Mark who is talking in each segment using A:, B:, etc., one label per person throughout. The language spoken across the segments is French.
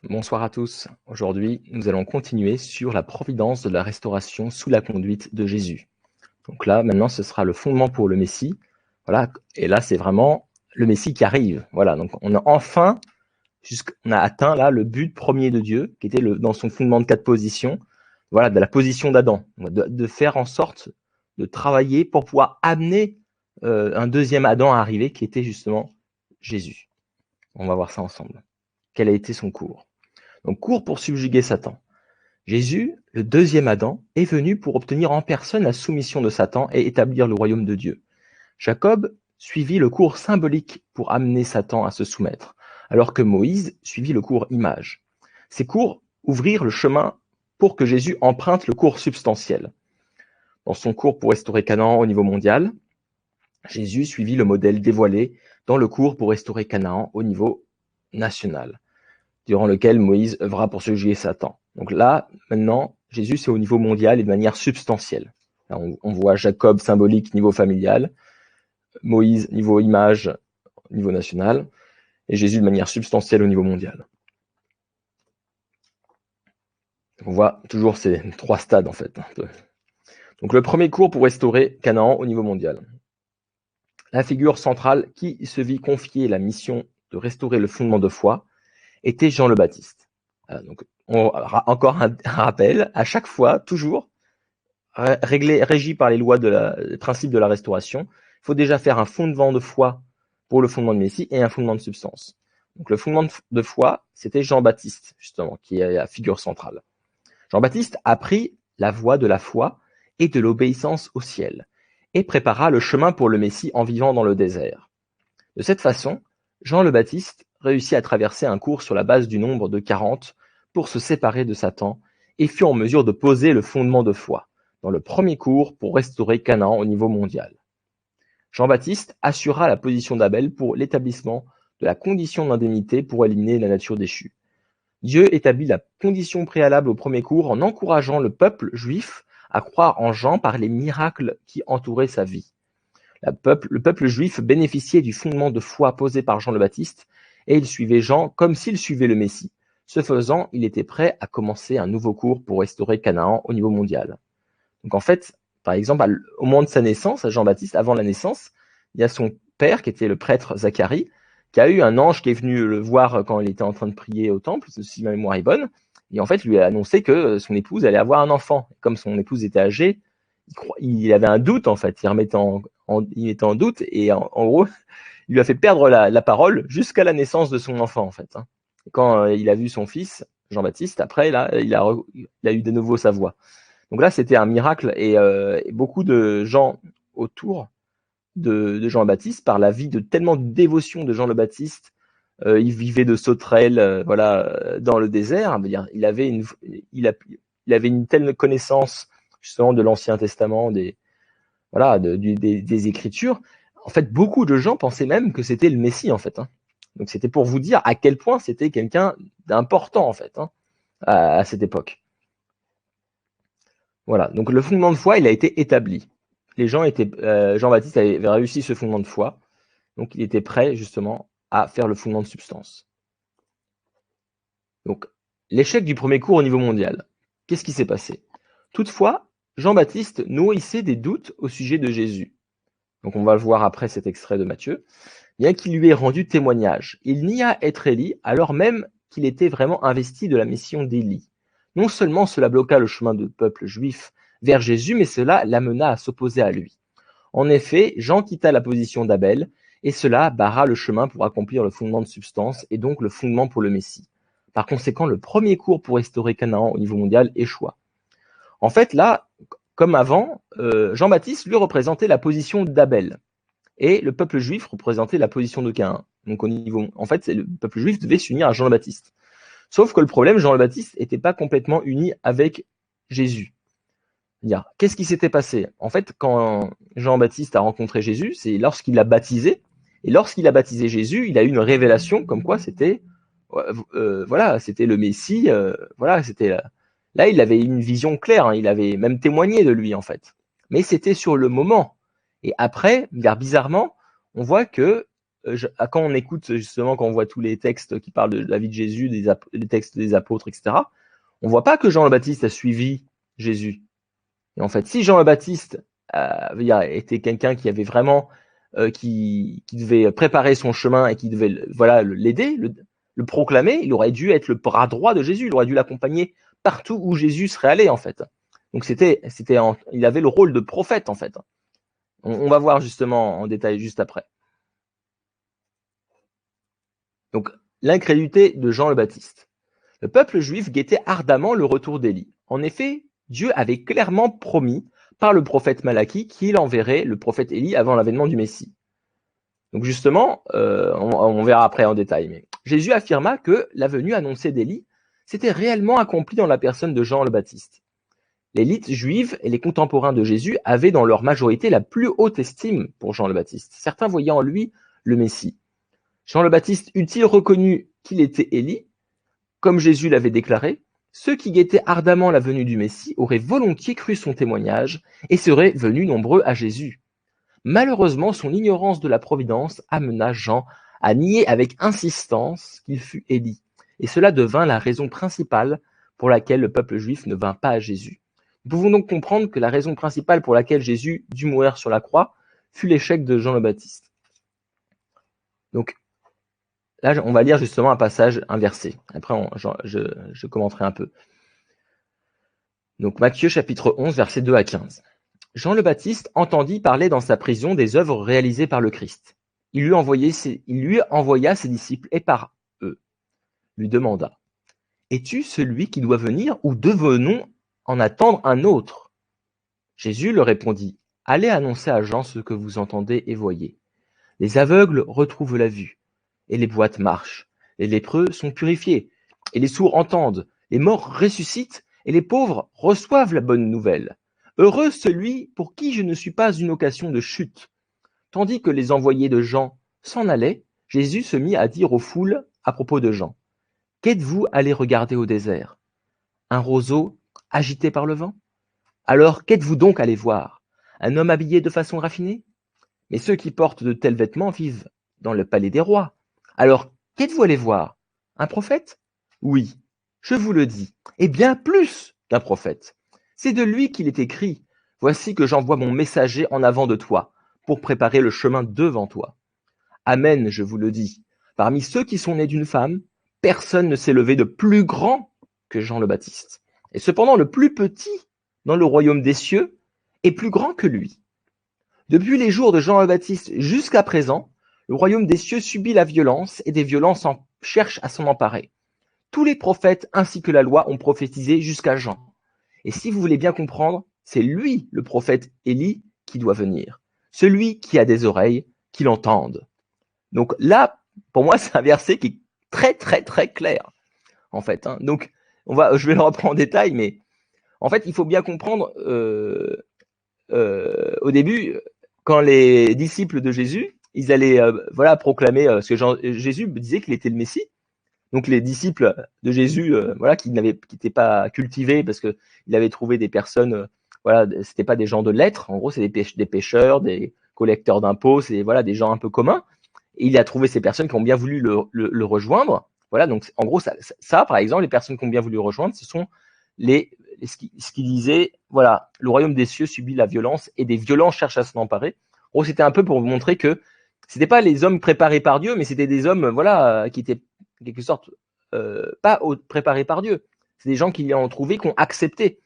A: Bonsoir à tous. Aujourd'hui, nous allons continuer sur la providence de la restauration sous la conduite de Jésus. Donc là, maintenant, ce sera le fondement pour le Messie. Voilà. Et là, c'est vraiment le Messie qui arrive. Voilà. Donc, on a enfin, on a atteint là le but premier de Dieu, qui était dans son fondement de 4 positions. Voilà, de la position d'Adam. De faire en sorte de travailler pour pouvoir amener un deuxième Adam à arriver, qui était justement Jésus. On va voir ça ensemble. Quel a été son cours? Donc, cours pour subjuguer Satan. Jésus, le deuxième Adam, est venu pour obtenir en personne la soumission de Satan et établir le royaume de Dieu. Jacob suivit le cours symbolique pour amener Satan à se soumettre, alors que Moïse suivit le cours image. Ces cours ouvrirent le chemin pour que Jésus emprunte le cours substantiel. Dans son cours pour restaurer Canaan au niveau mondial, Jésus suivit le modèle dévoilé dans le cours pour restaurer Canaan au niveau national, durant lequel Moïse œuvra pour subjuguer Satan. Donc là, maintenant, Jésus, c'est au niveau mondial et de manière substantielle. Là, on voit Jacob symbolique niveau familial, Moïse niveau image, niveau national, et Jésus de manière substantielle au niveau mondial. On voit toujours ces 3 stades, en fait. Un peu. Donc le premier cours pour restaurer Canaan au niveau mondial. La figure centrale qui se vit confier la mission de restaurer le fondement de foi était Jean le Baptiste. Donc, encore un rappel, à chaque fois, toujours, régi par les lois les principes de la restauration, il faut déjà faire un fondement de foi pour le fondement de Messie et un fondement de substance. Donc le fondement de foi, c'était Jean-Baptiste, justement, qui est la figure centrale. Jean-Baptiste apprit la voie de la foi et de l'obéissance au ciel, et prépara le chemin pour le Messie en vivant dans le désert. De cette façon, Jean le Baptiste réussit à traverser un cours sur la base du nombre de 40 pour se séparer de Satan et fut en mesure de poser le fondement de foi dans le premier cours pour restaurer Canaan au niveau mondial. Jean-Baptiste assura la position d'Abel pour l'établissement de la condition d'indemnité pour éliminer la nature déchue. Dieu établit la condition préalable au premier cours en encourageant le peuple juif à croire en Jean par les miracles qui entouraient sa vie. Le peuple juif bénéficiait du fondement de foi posé par Jean le Baptiste et il suivait Jean comme s'il suivait le Messie. Ce faisant, il était prêt à commencer un nouveau cours pour restaurer Canaan au niveau mondial. Donc en fait, par exemple, au moment de sa naissance, à Jean-Baptiste, avant la naissance, il y a son père, qui était le prêtre Zacharie, qui a eu un ange qui est venu le voir quand il était en train de prier au temple, si ma mémoire est bonne, et en fait lui a annoncé que son épouse allait avoir un enfant. Comme son épouse était âgée, il avait un doute en fait, il était en doute, et en gros, il lui a fait perdre la parole jusqu'à la naissance de son enfant en fait. Et quand il a vu son fils, Jean-Baptiste, après, là, il a eu de nouveau sa voix. Donc là, c'était un miracle et beaucoup de gens autour de Jean le Baptiste, par la vie de tellement de dévotion de Jean le Baptiste, il vivait de sauterelles, voilà, dans le désert. Dire, il avait une telle connaissance justement de l'Ancien Testament, voilà, des Écritures. En fait, beaucoup de gens pensaient même que c'était le Messie, en fait. Donc c'était pour vous dire à quel point c'était quelqu'un d'important, en fait, à cette époque. Voilà, donc le fondement de foi, il a été établi. Jean-Baptiste avait réussi ce fondement de foi, donc il était prêt justement à faire le fondement de substance. Donc l'échec du premier cours au niveau mondial, qu'est-ce qui s'est passé? Toutefois, Jean-Baptiste nourrissait des doutes au sujet de Jésus. Donc on va le voir après cet extrait de Matthieu, bien qu'il lui ait rendu témoignage. Il nia être Élie, alors même qu'il était vraiment investi de la mission d'Élie. Non seulement cela bloqua le chemin du peuple juif vers Jésus, mais cela l'amena à s'opposer à lui. En effet, Jean quitta la position d'Abel, et cela barra le chemin pour accomplir le fondement de substance, et donc le fondement pour le Messie. Par conséquent, le premier cours pour restaurer Canaan au niveau mondial échoua. En fait, là, comme avant, Jean-Baptiste, lui, représentait la position d'Abel, et le peuple juif représentait la position de Caïn. Donc en fait, le peuple juif devait s'unir à Jean le Baptiste. Sauf que le problème, Jean le Baptiste n'était pas complètement uni avec Jésus. Qu'est-ce qui s'était passé? En fait, quand Jean-Baptiste a rencontré Jésus, c'est lorsqu'il l'a baptisé. Et lorsqu'il a baptisé Jésus, il a eu une révélation comme quoi c'était voilà, c'était le Messie. Voilà, là, il avait une vision claire. Il avait même témoigné de lui en fait. Mais c'était sur le moment. Et après, bizarrement, on voit que quand on écoute justement, quand on voit tous les textes qui parlent de la vie de Jésus, les textes des apôtres, etc., on voit pas que Jean le Baptiste a suivi Jésus. Et en fait, si Jean le Baptiste était quelqu'un qui avait vraiment qui devait préparer son chemin et qui devait l'aider, le proclamer, il aurait dû être le bras droit de Jésus, il aurait dû l'accompagner partout où Jésus serait allé en fait. Donc il avait le rôle de prophète en fait. On va voir justement en détail juste après. Donc l'incrédulité de Jean le Baptiste. Le peuple juif guettait ardemment le retour d'Élie. En effet, Dieu avait clairement promis par le prophète Malachie qu'il enverrait le prophète Élie avant l'avènement du Messie. Donc justement, on verra après en détail, mais Jésus affirma que la venue annoncée d'Élie s'était réellement accomplie dans la personne de Jean le Baptiste. L'élite juive et les contemporains de Jésus avaient dans leur majorité la plus haute estime pour Jean le Baptiste, certains voyant en lui le Messie. Jean le Baptiste eût-il reconnu qu'il était Élie, comme Jésus l'avait déclaré, ceux qui guettaient ardemment la venue du Messie auraient volontiers cru son témoignage et seraient venus nombreux à Jésus. Malheureusement, son ignorance de la providence amena Jean à nier avec insistance qu'il fût Élie, et cela devint la raison principale pour laquelle le peuple juif ne vint pas à Jésus. Nous pouvons donc comprendre que la raison principale pour laquelle Jésus dut mourir sur la croix fut l'échec de Jean le Baptiste. Donc là, on va lire justement un passage, un verset. Après, je commenterai un peu. Donc Matthieu chapitre 11, versets 2 à 15. Jean le Baptiste entendit parler dans sa prison des œuvres réalisées par le Christ. Il lui envoya ses disciples et par eux lui demanda: Es-tu celui qui doit venir ou devons-nous en attendre un autre? Jésus leur répondit: Allez annoncer à Jean ce que vous entendez et voyez. Les aveugles retrouvent la vue, et les boîtes marchent. Les lépreux sont purifiés, et les sourds entendent. Les morts ressuscitent, et les pauvres reçoivent la bonne nouvelle. Heureux celui pour qui je ne suis pas une occasion de chute. Tandis que les envoyés de Jean s'en allaient, Jésus se mit à dire aux foules à propos de Jean: Qu'êtes-vous allés regarder au désert? Un roseau agité par le vent? Alors qu'êtes-vous donc allés voir? Un homme habillé de façon raffinée? Mais ceux qui portent de tels vêtements vivent dans le palais des rois. Alors qu'êtes-vous allés voir? Un prophète? Oui, je vous le dis, et bien plus qu'un prophète. C'est de lui qu'il est écrit: Voici que j'envoie mon messager en avant de toi, pour préparer le chemin devant toi. Amen, je vous le dis. Parmi ceux qui sont nés d'une femme, personne ne s'est levé de plus grand que Jean le Baptiste. Et cependant, le plus petit dans le royaume des cieux est plus grand que lui. Depuis les jours de Jean le Baptiste jusqu'à présent, le royaume des cieux subit la violence et des violences cherchent à s'en emparer. Tous les prophètes ainsi que la loi ont prophétisé jusqu'à Jean. Et si vous voulez bien comprendre, c'est lui, le prophète Élie, qui doit venir. Celui qui a des oreilles, qu'il entende. Donc là, pour moi, c'est un verset qui est très très très clair, en fait. Donc, je vais le reprendre en détail, mais en fait, il faut bien comprendre, au début, quand les disciples de Jésus, ils allaient proclamer, parce que Jésus disait qu'il était le Messie. Donc les disciples de Jésus, qui n'étaient pas cultivés parce que il avait trouvé des personnes, c'était pas des gens de lettres. En gros, c'est des pêcheurs, des collecteurs d'impôts, c'est des gens un peu communs. Et il a trouvé ces personnes qui ont bien voulu le rejoindre. Voilà, donc en gros, ça, par exemple, les personnes qui ont bien voulu le rejoindre, ce sont ce qui disait, voilà, le royaume des cieux subit la violence et des violents cherchent à s'en emparer. En gros, c'était un peu pour vous montrer que c'était pas les hommes préparés par Dieu, mais c'était des hommes, qui étaient en quelque sorte pas préparés par Dieu. C'est des gens qui l'ont trouvé, qui ont accepté.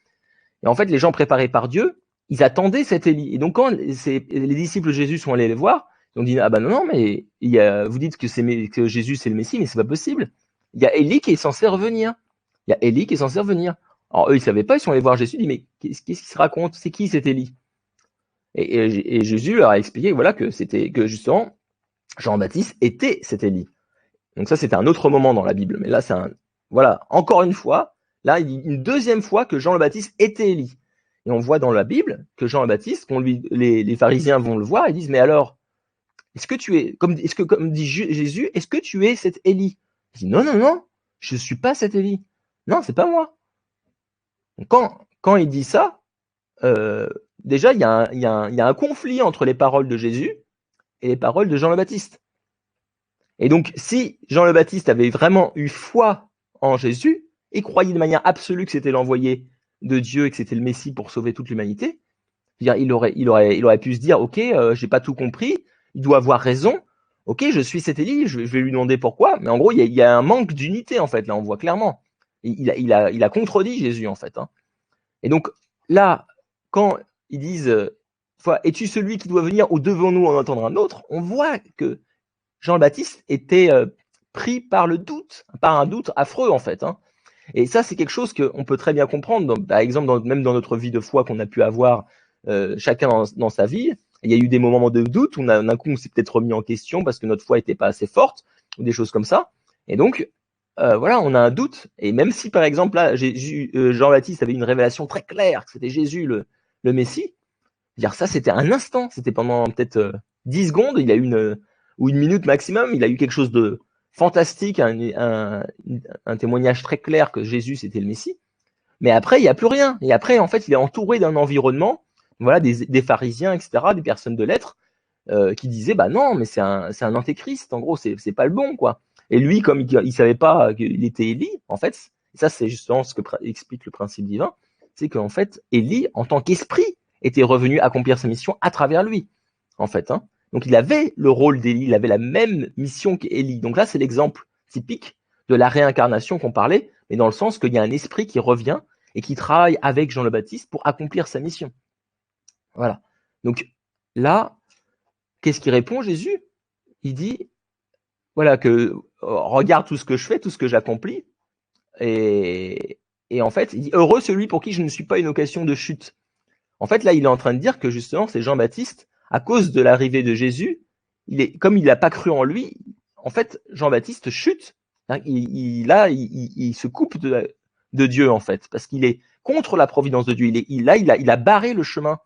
A: Et en fait, les gens préparés par Dieu, ils attendaient cet Élie. Et donc, quand les disciples de Jésus sont allés les voir, ils ont dit: ah ben non, mais vous dites que Jésus c'est le Messie, mais c'est pas possible. Il y a Élie qui est censé revenir. Il y a Élie qui est censé revenir. Alors eux, ils savaient pas, ils sont allés voir Jésus, ils disent: mais qu'est-ce qui se raconte? C'est qui cet Élie? Et Jésus leur a expliqué que justement Jean-Baptiste était cet Élie. Donc ça, c'était un autre moment dans la Bible. Mais là, encore une fois, là, il dit une deuxième fois que Jean le Baptiste était Élie. Et on voit dans la Bible que Jean le Baptiste, les pharisiens vont le voir et disent: mais alors, est-ce que comme dit Jésus, est-ce que tu es cet Élie? Il dit: non, non, non, je ne suis pas cet Élie. Non, c'est pas moi. Donc quand il dit ça, déjà, il y a un conflit entre les paroles de Jésus et les paroles de Jean le Baptiste. Et donc, si Jean le Baptiste avait vraiment eu foi en Jésus et croyait de manière absolue que c'était l'envoyé de Dieu et que c'était le Messie pour sauver toute l'humanité, il aurait pu se dire, ok, j'ai pas tout compris, il doit avoir raison, ok, je suis cet Élie, je vais lui demander pourquoi, mais en gros, il y a un manque d'unité, en fait, là, on voit clairement. Il a contredit Jésus, en fait. Hein. Et donc, là, quand ils disent, es-tu celui qui doit venir ou devons-nous en entendre un autre, on voit que Jean le Baptiste était pris par le doute, par un doute affreux, en fait. Hein. Et ça, c'est quelque chose qu'on peut très bien comprendre, par exemple, même dans notre vie de foi qu'on a pu avoir chacun dans sa vie. Il y a eu des moments de doute où d'un coup, on s'est peut-être remis en question parce que notre foi n'était pas assez forte, ou des choses comme ça. Et donc, voilà, on a un doute. Et même si, par exemple, là, Jean-Baptiste avait une révélation très claire que c'était Jésus le Messie, dire ça, c'était un instant, c'était pendant peut-être 10 secondes, il a eu ou une minute maximum, il a eu quelque chose de fantastique, un témoignage très clair que Jésus c'était le Messie. Mais après, il n'y a plus rien. Et après, en fait, il est entouré d'un environnement, voilà, des pharisiens, etc., des personnes de lettres, qui disaient, bah non, mais c'est un antéchrist, en gros, c'est pas le bon, quoi. Et lui, comme il savait pas qu'il était Élie, en fait, ça c'est justement ce que explique le principe divin, c'est qu'en fait, Élie, en tant qu'esprit, était revenu accomplir sa mission à travers lui, en fait. Hein. Donc il avait le rôle d'Élie, il avait la même mission qu'Élie. Donc là, c'est l'exemple typique de la réincarnation qu'on parlait, mais dans le sens qu'il y a un esprit qui revient et qui travaille avec Jean le Baptiste pour accomplir sa mission. Voilà. Donc là, qu'est-ce qu'il répond Jésus? Il dit, voilà, que regarde tout ce que je fais, tout ce que j'accomplis, et, et en fait, il dit, heureux celui pour qui je ne suis pas une occasion de chute. En fait, là, il est en train de dire que justement, c'est Jean-Baptiste, à cause de l'arrivée de Jésus, comme il n'a pas cru en lui, en fait, Jean-Baptiste chute. Il se coupe de Dieu, en fait, parce qu'il est contre la providence de Dieu. Il a barré le chemin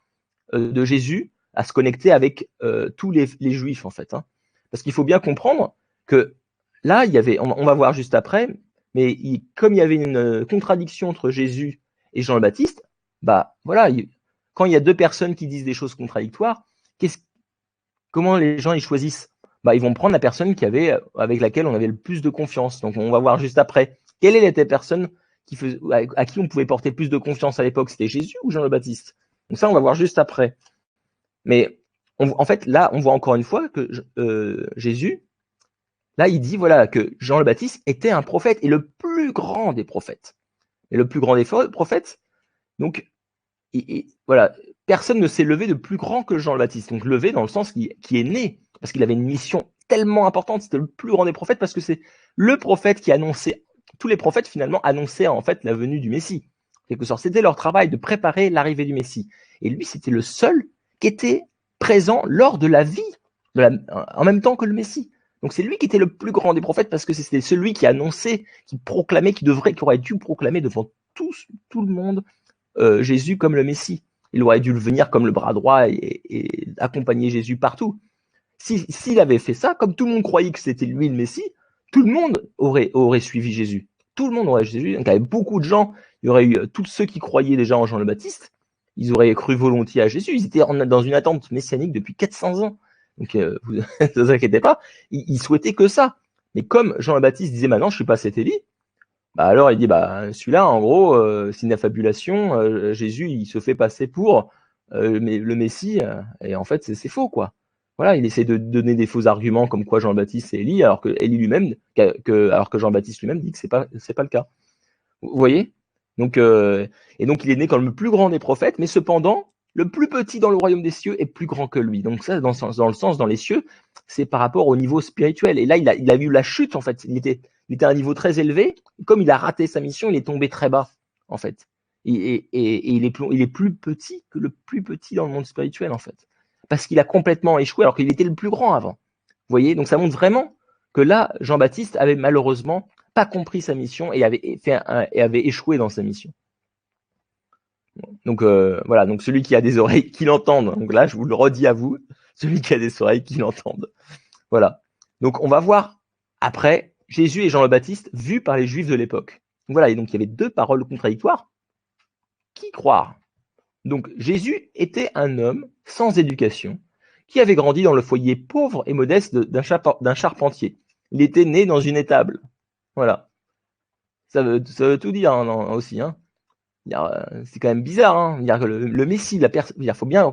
A: de Jésus à se connecter avec tous les Juifs, en fait. Hein. Parce qu'il faut bien comprendre que là, il y avait, on va voir juste après, mais comme il y avait une contradiction entre Jésus et Jean le Baptiste, bah voilà, quand il y a deux personnes qui disent des choses contradictoires, comment les gens ils choisissent? Bah, ils vont prendre la personne avec laquelle on avait le plus de confiance. Donc on va voir juste après. Quelle est la personne à qui on pouvait porter plus de confiance à l'époque? C'était Jésus ou Jean le Baptiste? Donc ça, on va voir juste après. Mais en fait, là, on voit encore une fois que Jésus, là, il dit voilà que Jean le Baptiste était un prophète et le plus grand des prophètes. Et le plus grand des prophètes, donc, voilà, personne ne s'est levé de plus grand que Jean le Baptiste. Donc levé dans le sens qui est né, parce qu'il avait une mission tellement importante, c'était le plus grand des prophètes, parce que c'est le prophète qui annonçait, tous les prophètes finalement annonçaient en fait la venue du Messie. Quelque sorte, c'était leur travail de préparer l'arrivée du Messie. Et lui, c'était le seul qui était présent lors de la vie, en même temps que le Messie. Donc c'est lui qui était le plus grand des prophètes parce que c'était celui qui annonçait, qui proclamait, qui aurait dû proclamer devant tout le monde Jésus comme le Messie. Il aurait dû venir comme le bras droit et accompagner Jésus partout. S'il avait fait ça, comme tout le monde croyait que c'était lui le Messie, tout le monde aurait suivi Jésus. Tout le monde aurait suivi Jésus. Donc, il y avait beaucoup de gens, il y aurait eu tous ceux qui croyaient déjà en Jean le Baptiste, ils auraient cru volontiers à Jésus. Ils étaient dans une attente messianique depuis 400 ans. Donc, vous ne vous inquiétez pas, ils souhaitaient que ça. Mais comme Jean le Baptiste disait maintenant, je suis pas cet Élie, bah alors il dit bah celui-là en gros c'est une affabulation. Jésus il se fait passer pour le Messie et en fait c'est faux quoi. Voilà, il essaie de donner des faux arguments comme quoi Jean-Baptiste c'est Élie alors que Élie lui-même alors que Jean-Baptiste lui-même dit que c'est pas le cas. Vous voyez? Donc et donc il est né comme le plus grand des prophètes, mais cependant le plus petit dans le royaume des cieux est plus grand que lui. Donc ça dans le sens dans les cieux, c'est par rapport au niveau spirituel. Et là il a vu la chute en fait. Il était à un niveau très élevé. Comme il a raté sa mission, il est tombé très bas en fait. Et il est plus petit que le plus petit dans le monde spirituel en fait, parce qu'il a complètement échoué alors qu'il était le plus grand avant. Vous voyez? Donc ça montre vraiment que là Jean-Baptiste avait malheureusement pas compris sa mission et avait échoué dans sa mission. Donc voilà, donc celui qui a des oreilles qui l'entendent, donc là je vous le redis à vous, celui qui a des oreilles qui l'entendent. Voilà. Donc on va voir après Jésus et Jean le Baptiste vus par les Juifs de l'époque. Voilà, et donc il y avait deux paroles contradictoires. Qui croire? Donc Jésus était un homme sans éducation qui avait grandi dans le foyer pauvre et modeste d'un charpentier. Il était né dans une étable. Voilà. Ça veut tout dire hein, aussi. Hein. C'est quand même bizarre. Hein. Que le Messie, faut bien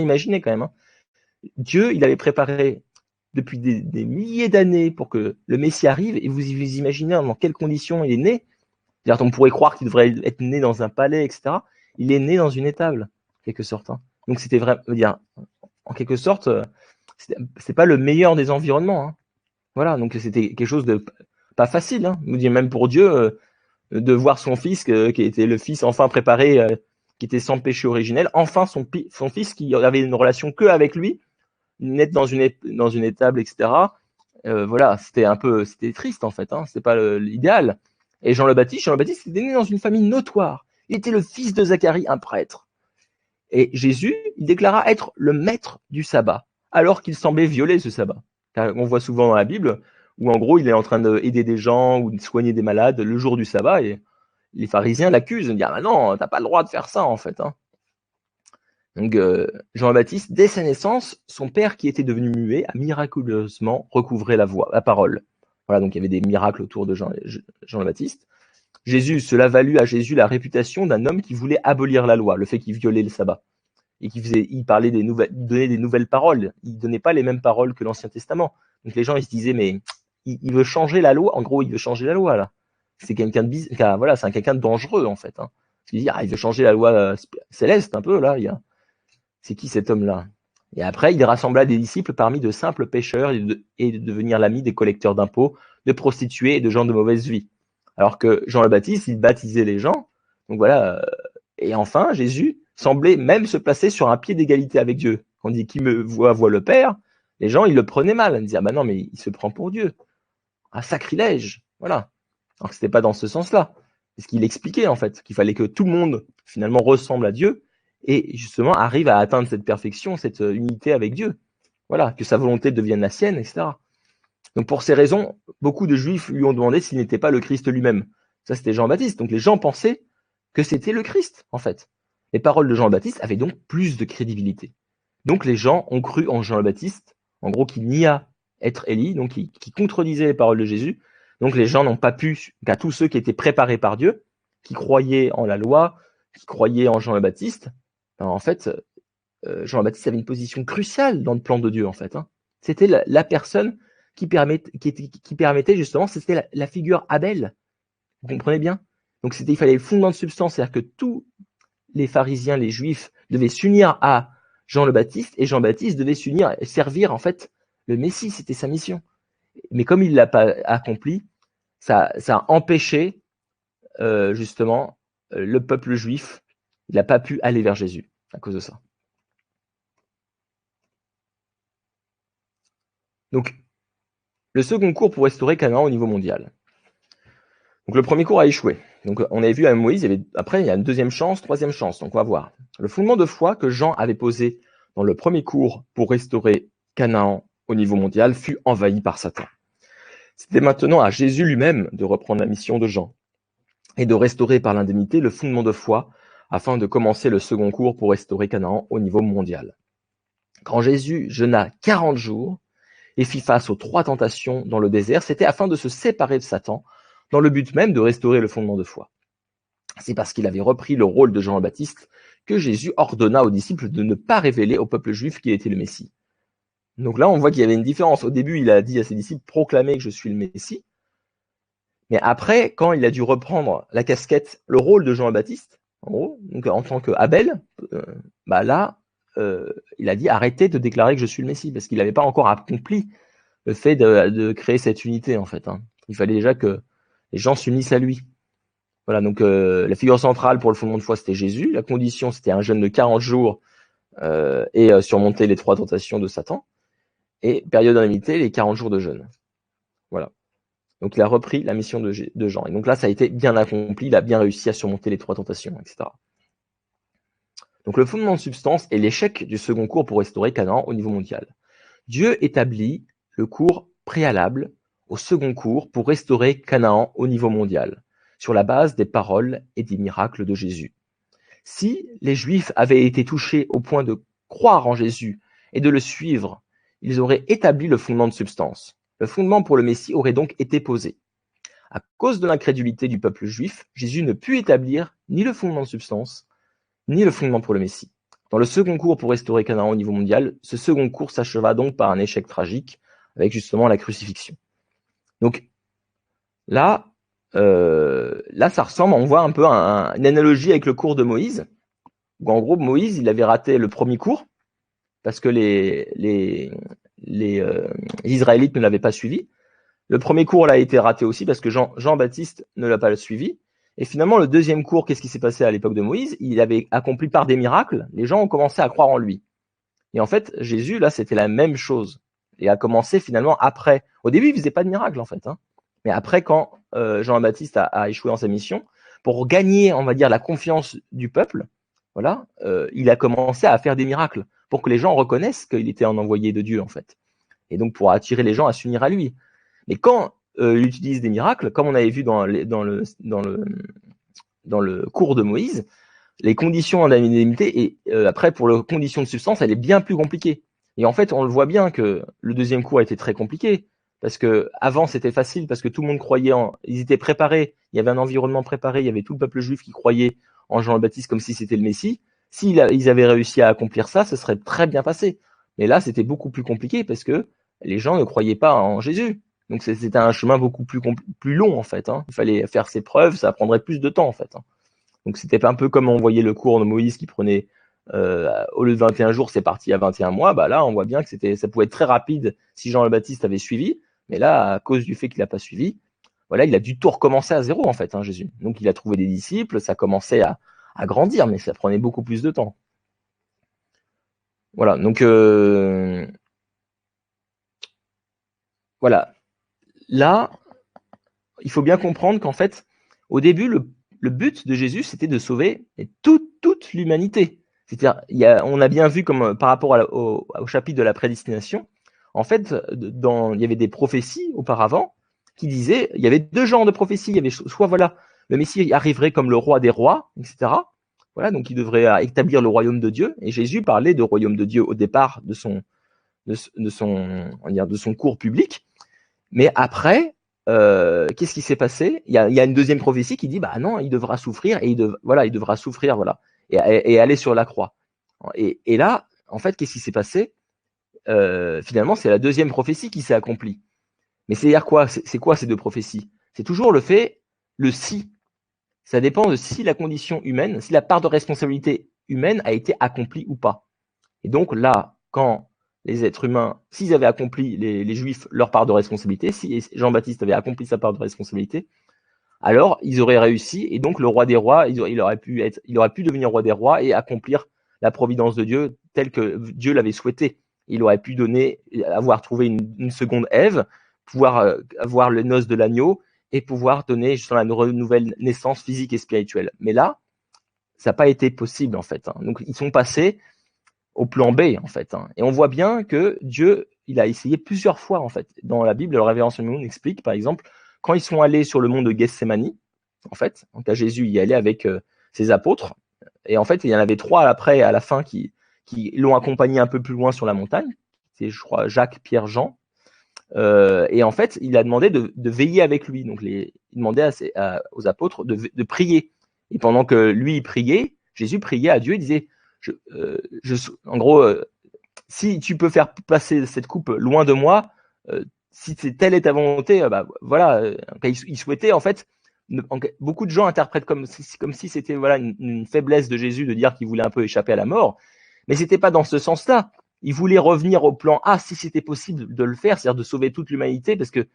A: imaginer quand même. Hein. Dieu, il avait préparé depuis des milliers d'années pour que le Messie arrive, et vous imaginez dans quelles conditions il est né. On pourrait croire qu'il devrait être né dans un palais, etc. Il est né dans une étable, en quelque sorte. Hein. Donc c'était vraiment, en quelque sorte, c'est pas le meilleur des environnements. Hein. Voilà, donc c'était quelque chose de pas facile. Hein. Même pour Dieu, de voir son fils, qui était le fils enfin préparé, qui était sans péché originel, enfin son fils qui avait une relation que avec lui, naître dans une étable, etc. Voilà, c'était triste en fait. Hein. C'était pas l'idéal. Et Jean le Baptiste était né dans une famille notoire. Il était le fils de Zacharie, un prêtre. Et Jésus, il déclara être le maître du sabbat, alors qu'il semblait violer ce sabbat. Car on voit souvent dans la Bible où en gros il est en train d'aider des gens ou de soigner des malades le jour du sabbat, et les pharisiens l'accusent, de dire ah non, t'as pas le droit de faire ça en fait. Hein. Donc Jean-Baptiste, dès sa naissance, son père qui était devenu muet a miraculeusement recouvré la parole. Voilà, donc il y avait des miracles autour de Jean-Baptiste. Cela valut à Jésus la réputation d'un homme qui voulait abolir la loi, le fait qu'il violait le sabbat. Et il parlait il donnait des nouvelles paroles. Il donnait pas les mêmes paroles que l'Ancien Testament. Donc les gens, ils se disaient, mais il veut changer la loi. En gros, il veut changer la loi, là. C'est quelqu'un de voilà, c'est quelqu'un de dangereux, en fait. Hein. Il veut changer la loi céleste, un peu, là. C'est qui cet homme-là? Et après, il rassembla des disciples parmi de simples pêcheurs et de devenir l'ami des collecteurs d'impôts, de prostituées et de gens de mauvaise vie. Alors que Jean le Baptiste, il baptisait les gens. Donc voilà. Et enfin, Jésus semblait même se placer sur un pied d'égalité avec Dieu. On dit qui me voit le Père. Les gens, ils le prenaient mal. Ils disaient, ah ben non, mais il se prend pour Dieu. Un sacrilège. Voilà. Alors que c'était pas dans ce sens-là. Parce qu'il expliquait, en fait, qu'il fallait que tout le monde, finalement, ressemble à Dieu et, justement, arrive à atteindre cette perfection, cette unité avec Dieu. Voilà. Que sa volonté devienne la sienne, etc. Donc, pour ces raisons, beaucoup de Juifs lui ont demandé s'il n'était pas le Christ lui-même. Ça, c'était Jean-Baptiste. Donc, les gens pensaient que c'était le Christ, en fait. Les paroles de Jean-Baptiste avaient donc plus de crédibilité. Donc, les gens ont cru en Jean-Baptiste, en gros, qui nia être Élie, donc qui contredisait les paroles de Jésus. Donc, les gens n'ont pas pu, qu'à tous ceux qui étaient préparés par Dieu, qui croyaient en la loi, qui croyaient en Jean-Baptiste, en fait, Jean-Baptiste avait une position cruciale dans le plan de Dieu, en fait. Hein. C'était la personne qui permettait justement, c'était la figure Abel. Vous comprenez bien? Donc il fallait le fondement de substance, c'est-à-dire que tous les pharisiens, les juifs, devaient s'unir à Jean le Baptiste, et Jean-Baptiste devait s'unir et servir en fait le Messie, c'était sa mission. Mais comme il ne l'a pas accompli, ça a empêché justement le peuple juif, il n'a pas pu aller vers Jésus à cause de ça. Donc, le second cours pour restaurer Canaan au niveau mondial. Donc le premier cours a échoué. Donc on avait vu à Moïse, après il y a une deuxième chance, troisième chance. Donc on va voir. Le fondement de foi que Jean avait posé dans le premier cours pour restaurer Canaan au niveau mondial fut envahi par Satan. C'était maintenant à Jésus lui-même de reprendre la mission de Jean et de restaurer par l'indemnité le fondement de foi afin de commencer le second cours pour restaurer Canaan au niveau mondial. Quand Jésus jeûna 40 jours et fit face aux 3 tentations dans le désert, c'était afin de se séparer de Satan dans le but même de restaurer le fondement de foi. C'est parce qu'il avait repris le rôle de Jean le Baptiste que Jésus ordonna aux disciples de ne pas révéler au peuple juif qu'il était le Messie. Donc là, on voit qu'il y avait une différence. Au début, il a dit à ses disciples, proclamez que je suis le Messie. Mais après, quand il a dû reprendre la casquette, le rôle de Jean le Baptiste, en gros, donc en tant qu'Abel, il a dit arrêtez de déclarer que je suis le Messie, parce qu'il n'avait pas encore accompli le fait de créer cette unité, en fait. Hein. Il fallait déjà que les gens s'unissent à lui. Voilà, donc la figure centrale pour le fondement de foi, c'était Jésus. La condition, c'était un jeûne de 40 jours et surmonter les 3 tentations de Satan. Et période d'indemnité, les 40 jours de jeûne. Voilà. Donc il a repris la mission de Jean. Et donc là, ça a été bien accompli, il a bien réussi à surmonter les 3 tentations, etc. Donc le fondement de substance est l'échec du second cours pour restaurer Canaan au niveau mondial. Dieu établit le cours préalable au second cours pour restaurer Canaan au niveau mondial, sur la base des paroles et des miracles de Jésus. Si les Juifs avaient été touchés au point de croire en Jésus et de le suivre, ils auraient établi le fondement de substance. Le fondement pour le Messie aurait donc été posé. À cause de l'incrédulité du peuple juif, Jésus ne put établir ni le fondement de substance, ni le fondement pour le Messie. Dans le second cours pour restaurer Canaan au niveau mondial, ce second cours s'acheva donc par un échec tragique, avec justement la crucifixion. Donc là, ça ressemble, on voit un peu une analogie avec le cours de Moïse, où en gros Moïse, il avait raté le premier cours, parce que les Israélites ne l'avaient pas suivi. Le premier cours là, a été raté aussi, parce que Jean-Baptiste ne l'a pas suivi. Et finalement, le deuxième cours, qu'est-ce qui s'est passé à l'époque de Moïse? Il avait accompli par des miracles, les gens ont commencé à croire en lui. Et en fait, Jésus, là, c'était la même chose. Il a commencé finalement après. Au début, il faisait pas de miracles, en fait. Mais après, quand Jean-Baptiste a échoué dans sa mission, pour gagner, on va dire, la confiance du peuple, voilà, il a commencé à faire des miracles pour que les gens reconnaissent qu'il était un envoyé de Dieu, en fait. Et donc, pour attirer les gens à s'unir à lui. Mais quand il utilise des miracles, comme on avait vu dans le cours de Moïse, les conditions d'indemnité et après pour les conditions de substance, elle est bien plus compliquée. Et en fait, on le voit bien que le deuxième cours a été très compliqué parce que avant c'était facile parce que tout le monde croyait ils étaient préparés, il y avait un environnement préparé, il y avait tout le peuple juif qui croyait en Jean-Baptiste comme si c'était le Messie. S'ils avaient réussi à accomplir ça, ce serait très bien passé. Mais là, c'était beaucoup plus compliqué parce que les gens ne croyaient pas en Jésus. Donc c'était un chemin beaucoup plus long en fait. Il fallait faire ses preuves, ça prendrait plus de temps en fait. Donc c'était un peu comme on voyait le cours de Moïse qui prenait au lieu de 21 jours, c'est parti à 21 mois. Bah là, on voit bien que ça pouvait être très rapide si Jean le Baptiste avait suivi. Mais là, à cause du fait qu'il n'a pas suivi, voilà, il a dû tout recommencer à zéro en fait, Jésus. Donc il a trouvé des disciples, ça commençait à grandir, mais ça prenait beaucoup plus de temps. Voilà, donc voilà. Là, il faut bien comprendre qu'en fait, au début, le but de Jésus, c'était de sauver toute l'humanité. C'est-à-dire, on a bien vu comme par rapport au chapitre de la prédestination, en fait, il y avait des prophéties auparavant qui disaient, il y avait deux genres de prophéties. Il y avait soit voilà, le Messie arriverait comme le roi des rois, etc. Voilà, donc il devrait établir le royaume de Dieu. Et Jésus parlait de royaume de Dieu au départ de son cours public. Mais après, qu'est-ce qui s'est passé? Il y a une deuxième prophétie qui dit, bah non, il devra souffrir et il devra souffrir, voilà, et aller sur la croix. Et là, en fait, qu'est-ce qui s'est passé? Finalement, c'est la deuxième prophétie qui s'est accomplie. Mais c'est-à-dire quoi? C'est quoi ces deux prophéties? C'est toujours le si. Ça dépend de si la condition humaine, si la part de responsabilité humaine a été accomplie ou pas. Et donc là, quand les êtres humains, s'ils avaient accompli, les Juifs, leur part de responsabilité, si Jean-Baptiste avait accompli sa part de responsabilité, alors ils auraient réussi, et donc le roi des rois, il aurait pu devenir roi des rois et accomplir la providence de Dieu telle que Dieu l'avait souhaité. Il aurait pu avoir trouvé une seconde Ève, pouvoir avoir les noces de l'agneau et pouvoir donner justement la nouvelle naissance physique et spirituelle. Mais là, ça n'a pas été possible en fait. Donc ils sont passés au plan B en fait. Et on voit bien que Dieu, il a essayé plusieurs fois en fait. Dans la Bible, le révérend Simeon explique par exemple quand ils sont allés sur le mont de Gethsémani, en fait, donc à Jésus y allait avec ses apôtres, et en fait il y en avait trois après à la fin qui l'ont accompagné un peu plus loin sur la montagne. C'est je crois Jacques, Pierre, Jean. Et en fait il a demandé de veiller avec lui. Donc il demandait aux apôtres de prier. Et pendant que lui il priait, Jésus priait à Dieu et disait en gros, si tu peux faire passer cette coupe loin de moi, si telle est ta volonté, bah voilà. Il souhaitait en fait. Beaucoup de gens interprètent comme si c'était voilà une faiblesse de Jésus de dire qu'il voulait un peu échapper à la mort, mais c'était pas dans ce sens-là. Il voulait revenir au plan A si c'était possible de le faire, c'est-à-dire de sauver toute l'humanité, parce que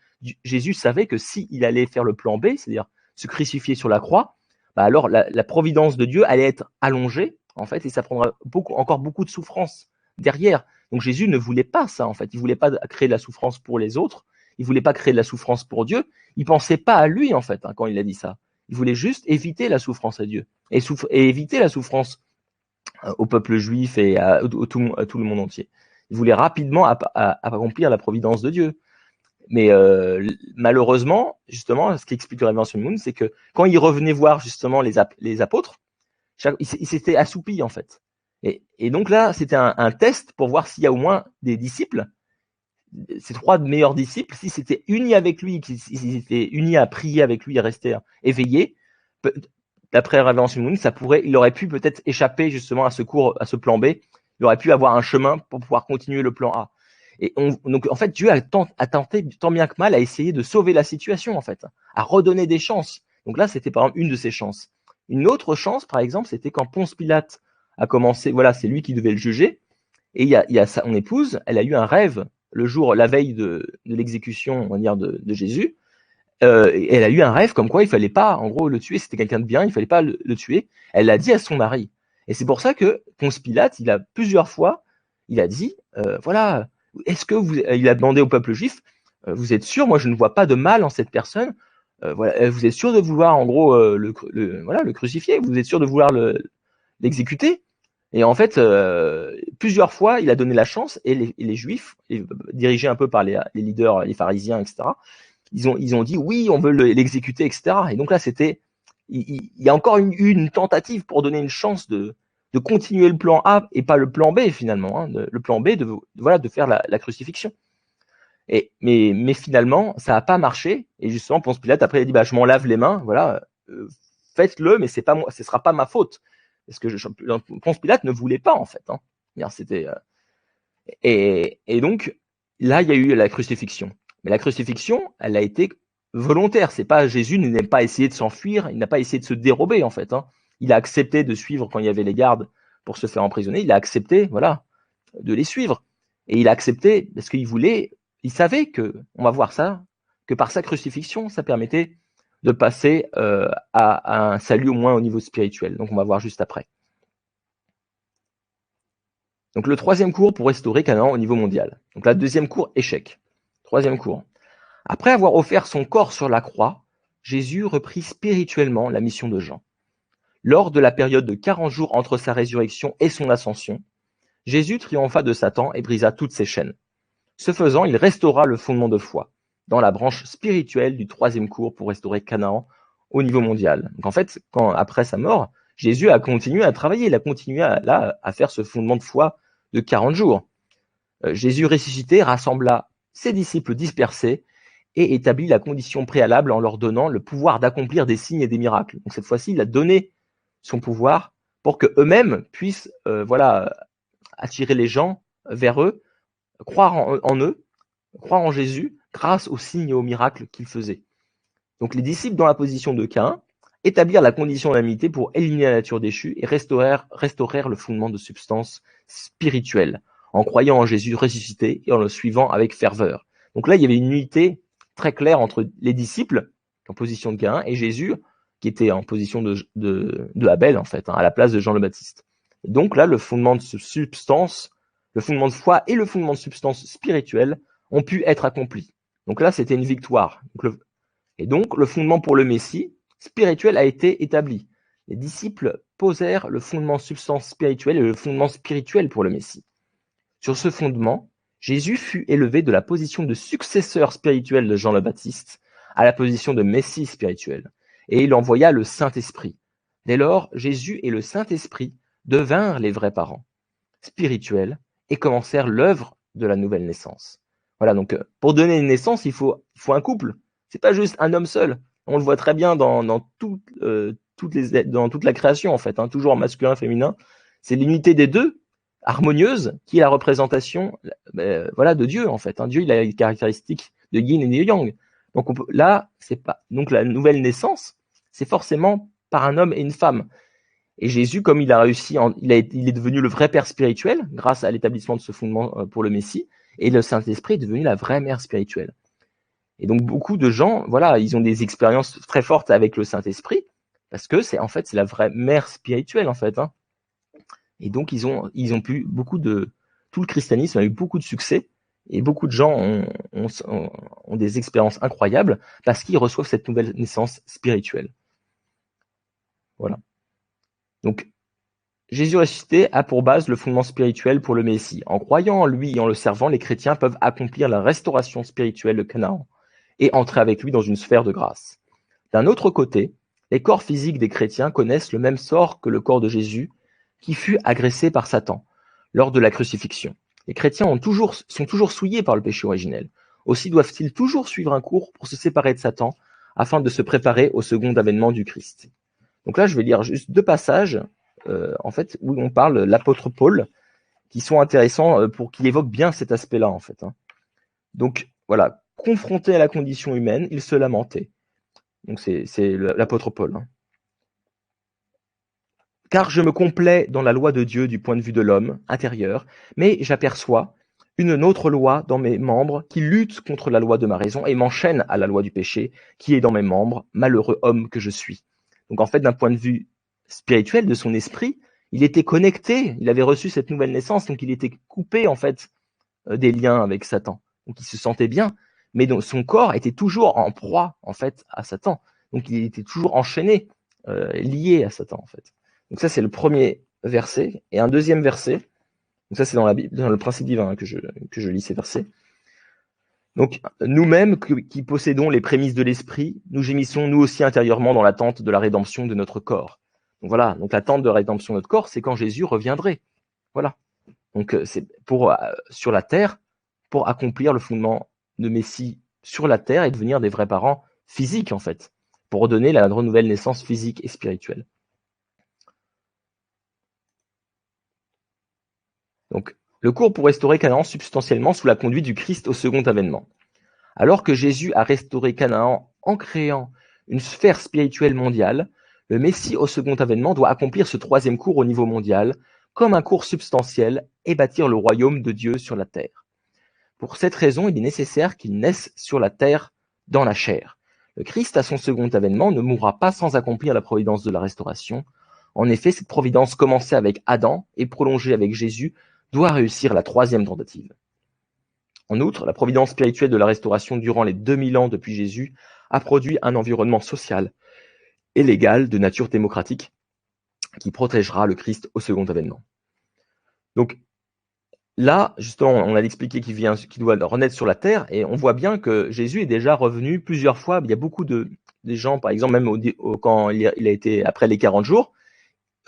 A: Jésus savait que s'il allait faire le plan B, c'est-à-dire se crucifier sur la croix, bah alors la providence de Dieu allait être allongée en fait, et ça prendra encore beaucoup de souffrance derrière. Donc Jésus ne voulait pas ça en fait. Il voulait pas créer de la souffrance pour les autres. Il voulait pas créer de la souffrance pour Dieu. Il pensait pas à lui en fait quand il a dit ça. Il voulait juste éviter la souffrance à Dieu et éviter la souffrance au peuple juif et à tout le monde entier. Il voulait rapidement accomplir la providence de Dieu. Mais malheureusement, justement, ce qu'explique le révérend Simeon, c'est que quand il revenait voir justement les apôtres, il s'était assoupi en fait. Et donc là, c'était un test pour voir s'il y a au moins des disciples ses 3 meilleurs disciples, s'ils s'étaient unis avec lui, s'ils étaient unis à prier avec lui, à rester éveillés, d'après la révélation de Moon, il aurait pu peut-être échapper justement à ce plan B. Il aurait pu avoir un chemin pour pouvoir continuer le plan A. Et donc en fait, Dieu a tenté tant bien que mal à essayer de sauver la situation en fait, à redonner des chances. Donc là, c'était par exemple une de ces chances. Une autre chance, par exemple, c'était quand Ponce Pilate a commencé. Voilà, c'est lui qui devait le juger. Et il y a son épouse, elle a eu un rêve la veille de l'exécution, on va dire, de Jésus. Elle a eu un rêve comme quoi il fallait pas, en gros, le tuer. C'était quelqu'un de bien, il fallait pas le tuer. Elle l'a dit à son mari. Et c'est pour ça que Ponce Pilate, il a plusieurs fois, il a dit, voilà, il a demandé au peuple juif, vous êtes sûr, moi je ne vois pas de mal en cette personne. Voilà, vous êtes sûr de vouloir, en gros, le crucifier. Vous êtes sûr de vouloir l'exécuter. Et en fait, plusieurs fois, il a donné la chance et les Juifs, dirigés un peu par les leaders, les pharisiens, etc., ils ont dit oui, on veut l'exécuter, etc. Et donc là, il y a encore eu une tentative pour donner une chance de continuer le plan A et pas le plan B finalement. Hein, le plan B de faire la crucifixion. Mais finalement, ça n'a pas marché. Et justement, Ponce Pilate après il a dit je m'en lave les mains, voilà, faites-le, mais c'est pas moi, ce sera pas ma faute. Parce que Ponce Pilate ne voulait pas, en fait. Hein. C'était, et donc, là, il y a eu la crucifixion. Mais la crucifixion, elle a été volontaire. C'est pas Jésus n'a pas essayé de s'enfuir, il n'a pas essayé de se dérober, en fait. Hein. Il a accepté de suivre quand il y avait les gardes pour se faire emprisonner. Il a accepté, voilà, de les suivre. Et il a accepté parce il savait que, on va voir ça, que par sa crucifixion, ça permettait de passer à un salut au moins au niveau spirituel. Donc on va voir juste après. Donc le troisième cours pour restaurer Canaan au niveau mondial. Donc la deuxième cours, échec. Troisième cours. Après avoir offert son corps sur la croix, Jésus reprit spirituellement la mission de Jean. Lors de la période de 40 jours entre sa résurrection et son ascension, Jésus triompha de Satan et brisa toutes ses chaînes. Ce faisant, il restaura le fondement de foi dans la branche spirituelle du troisième cours pour restaurer Canaan au niveau mondial. Donc en fait, après sa mort, Jésus a continué à travailler, il a continué à faire ce fondement de foi de 40 jours. Jésus ressuscité rassembla ses disciples dispersés et établit la condition préalable en leur donnant le pouvoir d'accomplir des signes et des miracles. Donc cette fois-ci, il a donné son pouvoir pour que eux-mêmes puissent attirer les gens vers eux, croire en eux, croire en Jésus grâce aux signes et aux miracles qu'il faisait. Donc les disciples dans la position de Caïn établirent la condition d'amitié pour éliminer la nature déchue et restaurèrent le fondement de substance spirituelle en croyant en Jésus ressuscité et en le suivant avec ferveur. Donc là, il y avait une unité très claire entre les disciples en position de Caïn et Jésus qui était en position de Abel en fait, à la place de Jean le Baptiste. Et donc là, le fondement de substance, le fondement de foi et le fondement de substance spirituelle ont pu être accomplis. Donc là, c'était une victoire. Et donc, le fondement pour le Messie spirituel a été établi. Les disciples posèrent le fondement substance spirituelle et le fondement spirituel pour le Messie. Sur ce fondement, Jésus fut élevé de la position de successeur spirituel de Jean le Baptiste à la position de Messie spirituel, et il envoya le Saint-Esprit. Dès lors, Jésus et le Saint-Esprit devinrent les vrais parents spirituels et commencèrent l'œuvre de la nouvelle naissance. Voilà, donc pour donner une naissance, il faut un couple. C'est pas juste un homme seul. On le voit très bien dans toute la création en fait, hein, toujours masculin, féminin. C'est l'unité des deux, harmonieuse, qui est la représentation, de Dieu en fait. Hein. Dieu, il a les caractéristiques de Yin et de Yang. Donc c'est pas. Donc la nouvelle naissance, c'est forcément par un homme et une femme. Et Jésus, comme il a réussi, il est devenu le vrai père spirituel grâce à l'établissement de ce fondement pour le Messie, et le Saint-Esprit est devenu la vraie mère spirituelle. Et donc beaucoup de gens, voilà, ils ont des expériences très fortes avec le Saint-Esprit parce que c'est la vraie mère spirituelle en fait. Hein. Et donc ils ont pu tout le christianisme a eu beaucoup de succès et beaucoup de gens ont des expériences incroyables parce qu'ils reçoivent cette nouvelle naissance spirituelle. Voilà. Donc Jésus ressuscité a pour base le fondement spirituel pour le Messie. En croyant en lui et en le servant, les chrétiens peuvent accomplir la restauration spirituelle de Canaan et entrer avec lui dans une sphère de grâce. D'un autre côté, les corps physiques des chrétiens connaissent le même sort que le corps de Jésus, qui fut agressé par Satan lors de la crucifixion. Les chrétiens sont toujours souillés par le péché originel. Aussi doivent-ils toujours suivre un cours pour se séparer de Satan, afin de se préparer au second avènement du Christ. Donc là, je vais lire juste 2 passages, en fait, où on parle l'apôtre Paul, qui sont intéressants pour qu'il évoque bien cet aspect-là, en fait. Donc voilà, confronté à la condition humaine, il se lamentait. Donc c'est l'apôtre Paul. Car je me complais dans la loi de Dieu du point de vue de l'homme intérieur, mais j'aperçois une autre loi dans mes membres qui lutte contre la loi de ma raison et m'enchaîne à la loi du péché qui est dans mes membres, malheureux homme que je suis. Donc en fait, d'un point de vue spirituel de son esprit, il était connecté, il avait reçu cette nouvelle naissance, donc il était coupé en fait des liens avec Satan. Donc il se sentait bien, mais donc, son corps était toujours en proie en fait à Satan. Donc il était toujours enchaîné, lié à Satan en fait. Donc ça c'est le premier verset. Et un deuxième verset, donc ça c'est dans la Bible, dans le principe divin que je lis ces versets. Donc nous-mêmes qui possédons les prémices de l'esprit, nous gémissons nous aussi intérieurement dans l'attente de la rédemption de notre corps. Donc voilà, donc l'attente de la rédemption de notre corps, c'est quand Jésus reviendrait. Voilà. Donc c'est pour sur la terre, pour accomplir le fondement de Messie sur la terre et devenir des vrais parents physiques en fait, pour redonner la nouvelle naissance physique et spirituelle. Donc le cours pour restaurer Canaan substantiellement sous la conduite du Christ au second avènement. Alors que Jésus a restauré Canaan en créant une sphère spirituelle mondiale, le Messie au second avènement doit accomplir ce troisième cours au niveau mondial comme un cours substantiel et bâtir le royaume de Dieu sur la terre. Pour cette raison, il est nécessaire qu'il naisse sur la terre dans la chair. Le Christ, à son second avènement, ne mourra pas sans accomplir la providence de la restauration. En effet, cette providence commencée avec Adam et prolongée avec Jésus doit réussir la troisième tentative. En outre, la providence spirituelle de la restauration durant les 2000 ans depuis Jésus a produit un environnement social et légal de nature démocratique qui protégera le Christ au second avènement. Donc là, justement, on a expliqué qu'il doit renaître sur la terre et on voit bien que Jésus est déjà revenu plusieurs fois. Il y a beaucoup des gens, par exemple, même quand il a été après les 40 jours,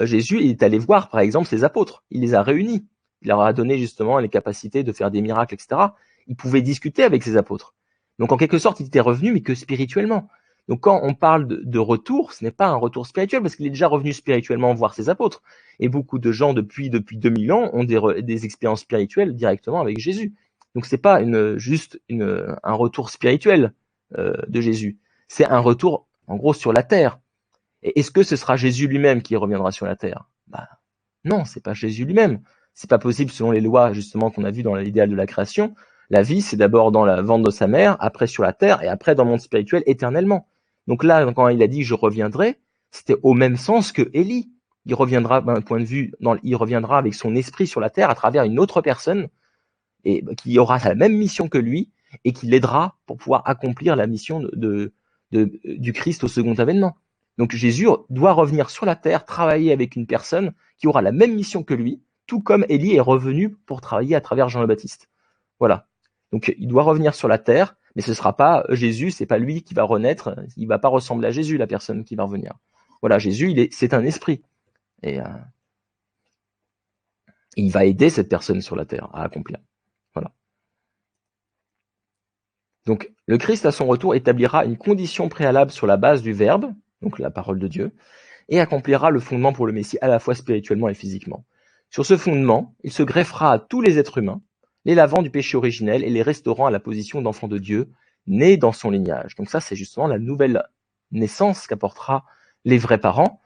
A: Jésus est allé voir, par exemple, ses apôtres. Il les a réunis. Il leur a donné justement les capacités de faire des miracles, etc. Il pouvait discuter avec ses apôtres. Donc, en quelque sorte, il était revenu, mais que spirituellement. Donc, quand on parle de retour, ce n'est pas un retour spirituel, parce qu'il est déjà revenu spirituellement voir ses apôtres. Et beaucoup de gens, depuis 2000 ans, ont des expériences spirituelles directement avec Jésus. Donc, c'est pas juste un retour spirituel de Jésus. C'est un retour, en gros, sur la terre. Et est-ce que ce sera Jésus lui-même qui reviendra sur la terre? Non, c'est pas Jésus lui-même. C'est pas possible selon les lois justement qu'on a vues dans l'idéal de la création. La vie, c'est d'abord dans la ventre de sa mère, après sur la terre et après dans le monde spirituel éternellement. Donc là, quand il a dit je reviendrai, c'était au même sens que Élie. Il reviendra d'un point de vue, il reviendra avec son esprit sur la terre à travers une autre personne et qui aura la même mission que lui et qui l'aidera pour pouvoir accomplir la mission du Christ au second avènement. Donc Jésus doit revenir sur la terre, travailler avec une personne qui aura la même mission que lui, tout comme Élie est revenu pour travailler à travers Jean le Baptiste. Voilà. Donc il doit revenir sur la terre, mais ce ne sera pas Jésus, c'est pas lui qui va renaître, il ne va pas ressembler à Jésus, la personne qui va revenir. Voilà, Jésus, c'est un esprit. Et il va aider cette personne sur la terre à accomplir. Voilà. Donc le Christ, à son retour, établira une condition préalable sur la base du Verbe, donc la parole de Dieu, et accomplira le fondement pour le Messie à la fois spirituellement et physiquement. Sur ce fondement, il se greffera à tous les êtres humains, les lavant du péché originel et les restaurant à la position d'enfants de Dieu, nés dans son lignage. Donc ça, c'est justement la nouvelle naissance qu'apportera les vrais parents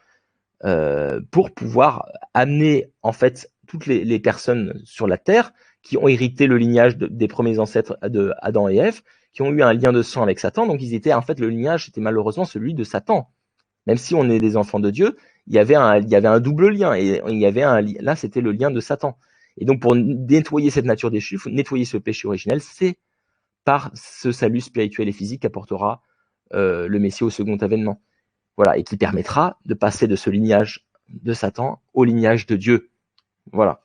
A: pour pouvoir amener en fait toutes les personnes sur la terre qui ont hérité le lignage des premiers ancêtres de Adam et Ève, qui ont eu un lien de sang avec Satan. Donc ils étaient en fait, le lignage c'était malheureusement celui de Satan. Même si on est des enfants de Dieu, il y avait un double lien. Et il y avait là, c'était le lien de Satan. Et donc, pour nettoyer cette nature déchue, nettoyer ce péché originel, c'est par ce salut spirituel et physique qu'apportera le Messie au second avènement. Voilà, et qui permettra de passer de ce lignage de Satan au lignage de Dieu. Voilà.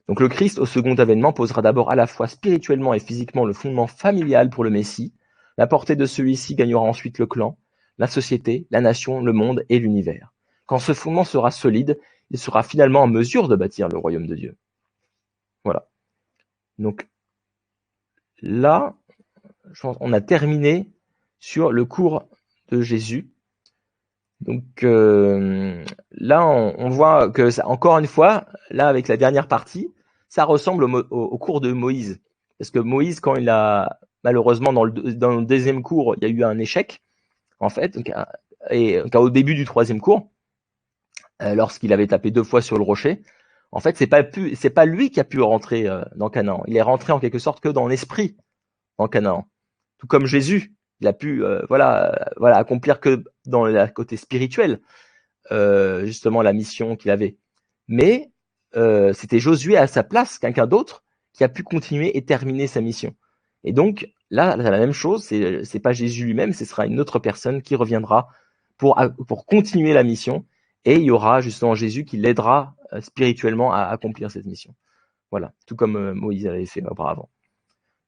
A: Donc, le Christ au second avènement posera d'abord à la fois spirituellement et physiquement le fondement familial pour le Messie. La portée de celui-ci gagnera ensuite le clan, la société, la nation, le monde et l'univers. Quand ce fondement sera solide, il sera finalement en mesure de bâtir le royaume de Dieu. Voilà. Donc là, je pense on a terminé sur le cours de Jésus. Donc là, on voit que ça, encore une fois, là avec la dernière partie, ça ressemble au cours de Moïse. Parce que Moïse, quand il a malheureusement dans le deuxième cours, il y a eu un échec en fait, et au début du troisième cours, lorsqu'il avait tapé 2 fois sur le rocher, en fait, c'est pas lui qui a pu rentrer dans Canaan. Il est rentré en quelque sorte que dans l'esprit en Canaan. Tout comme Jésus, il a pu voilà accomplir que dans le côté spirituel justement la mission qu'il avait. Mais c'était Josué à sa place, quelqu'un d'autre, qui a pu continuer et terminer sa mission. Et donc là, c'est la même chose, c'est pas Jésus lui-même, ce sera une autre personne qui reviendra pour continuer la mission, et il y aura justement Jésus qui l'aidera spirituellement à accomplir cette mission. Voilà, tout comme Moïse avait fait auparavant.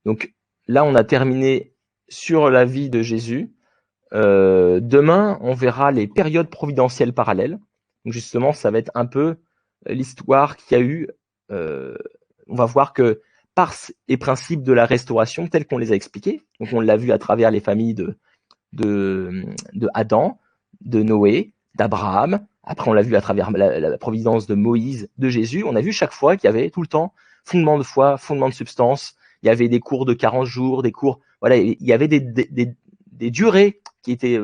A: Donc là, on a terminé sur la vie de Jésus. Demain, on verra les périodes providentielles parallèles. Donc justement, ça va être un peu l'histoire qu'il y a eu. On va voir que par les principes de la restauration tels qu'on les a expliqués, donc on l'a vu à travers les familles de Adam, de Noé, d'Abraham. Après, on l'a vu à travers la providence de Moïse, de Jésus. On a vu chaque fois qu'il y avait tout le temps fondement de foi, fondement de substance. Il y avait des cours de 40 jours, des cours. Voilà, il y avait des durées qui étaient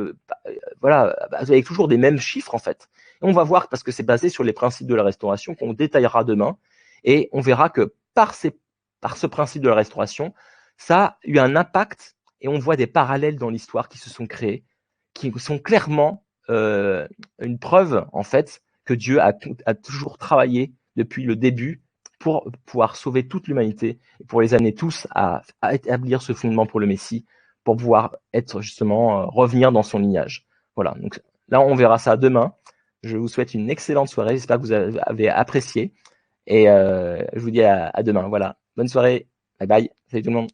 A: voilà, avec toujours des mêmes chiffres en fait. Et on va voir, parce que c'est basé sur les principes de la restauration qu'on détaillera demain, et on verra que par ce principe de la restauration, ça a eu un impact, et on voit des parallèles dans l'histoire qui se sont créés, qui sont clairement une preuve en fait que Dieu a toujours travaillé depuis le début pour pouvoir sauver toute l'humanité et pour les amener tous à établir ce fondement pour le Messie, pour pouvoir être justement revenir dans son lignage. Voilà, donc là on verra ça demain. Je vous souhaite une excellente soirée, j'espère que vous avez apprécié, et je vous dis à demain. Voilà, bonne soirée, bye bye, salut tout le monde.